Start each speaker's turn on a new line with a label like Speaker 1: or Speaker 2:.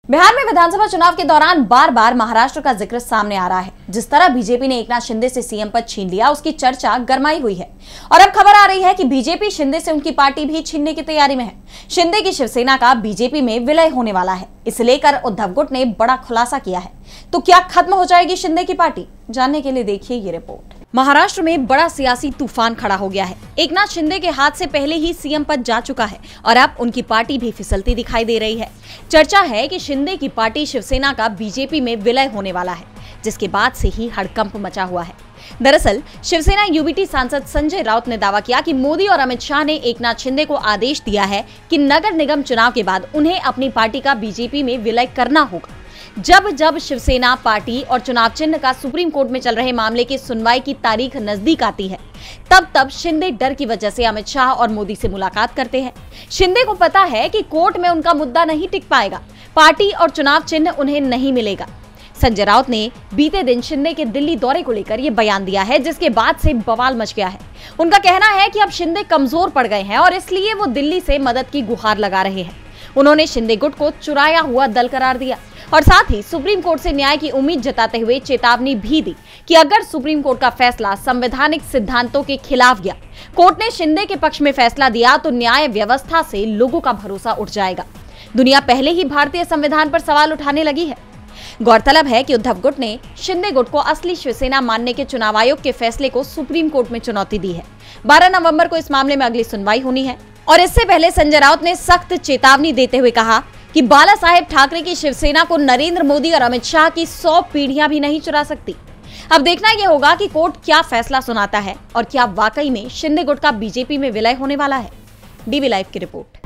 Speaker 1: बिहार में विधानसभा चुनाव के दौरान बार बार महाराष्ट्र का जिक्र सामने आ रहा है। जिस तरह बीजेपी ने एकनाथ शिंदे से सीएम पद छीन लिया, उसकी चर्चा गरमाई हुई है और अब खबर आ रही है कि बीजेपी शिंदे से उनकी पार्टी भी छीनने की तैयारी में है। शिंदे की शिवसेना का बीजेपी में विलय होने वाला है। इसे लेकर उद्धव गुट ने बड़ा खुलासा किया है। तो क्या खत्म हो जाएगी शिंदे की पार्टी? जानने के लिए देखिए ये रिपोर्ट। महाराष्ट्र में बड़ा सियासी तूफान खड़ा हो गया है। एकनाथ शिंदे के हाथ से पहले ही सीएम पद जा चुका है और अब उनकी पार्टी भी फिसलती दिखाई दे रही है। चर्चा है कि शिंदे की पार्टी शिवसेना का बीजेपी में विलय होने वाला है, जिसके बाद से ही हड़कंप मचा हुआ है। दरअसल शिवसेना यूबीटी सांसद संजय राउत ने दावा किया कि मोदी और अमित शाह ने एकनाथ शिंदे को आदेश दिया है कि नगर निगम चुनाव के बाद उन्हें अपनी पार्टी का बीजेपी में विलय करना होगा। जब जब शिवसेना पार्टी और चुनाव चिन्ह का सुप्रीम कोर्ट में चल रहे मामले की सुनवाई की तारीख नजदीक आती है, तब तब शिंदे डर की वजह से अमित शाह और मोदी से मुलाकात करते हैं। शिंदे को पता है कि कोर्ट में उनका मुद्दा नहीं टिक पाएगा, पार्टी और चुनाव चिन्ह उन्हें नहीं मिलेगा। संजय राउत ने बीते दिन शिंदे के दिल्ली दौरे को लेकर ये बयान दिया है, जिसके बाद से बवाल मच गया है। उनका कहना है कि अब शिंदे कमजोर पड़ गए हैं और इसलिए वो दिल्ली से मदद की गुहार लगा रहे हैं। उन्होंने शिंदे गुट को चुराया हुआ दल करार दिया और साथ ही सुप्रीम कोर्ट से न्याय की उम्मीद जताते हुए चेतावनी भी दी कि अगर सुप्रीम कोर्ट का फैसला संवैधानिक सिद्धांतों के खिलाफ गया, कोर्ट ने शिंदे के पक्ष में फैसला दिया, तो न्याय व्यवस्था से लोगों का भरोसा उठ जाएगा। दुनिया पहले ही भारतीय संविधान पर सवाल उठाने लगी है। गौरतलब है कि उद्धव गुट ने शिंदे गुट को असली शिवसेना मानने के चुनाव आयोग के फैसले को सुप्रीम कोर्ट में चुनौती दी है। 12 नवंबर को इस मामले में अगली सुनवाई होनी है और इससे पहले संजय राउत ने सख्त चेतावनी देते हुए कहा कि बाला साहेब ठाकरे की शिवसेना को नरेंद्र मोदी और अमित शाह की 100 पीढ़ियां भी नहीं चुरा सकती। अब देखना यह होगा कि कोर्ट क्या फैसला सुनाता है और क्या वाकई में शिंदे गुट का बीजेपी में विलय होने वाला है। डीवी लाइव की रिपोर्ट।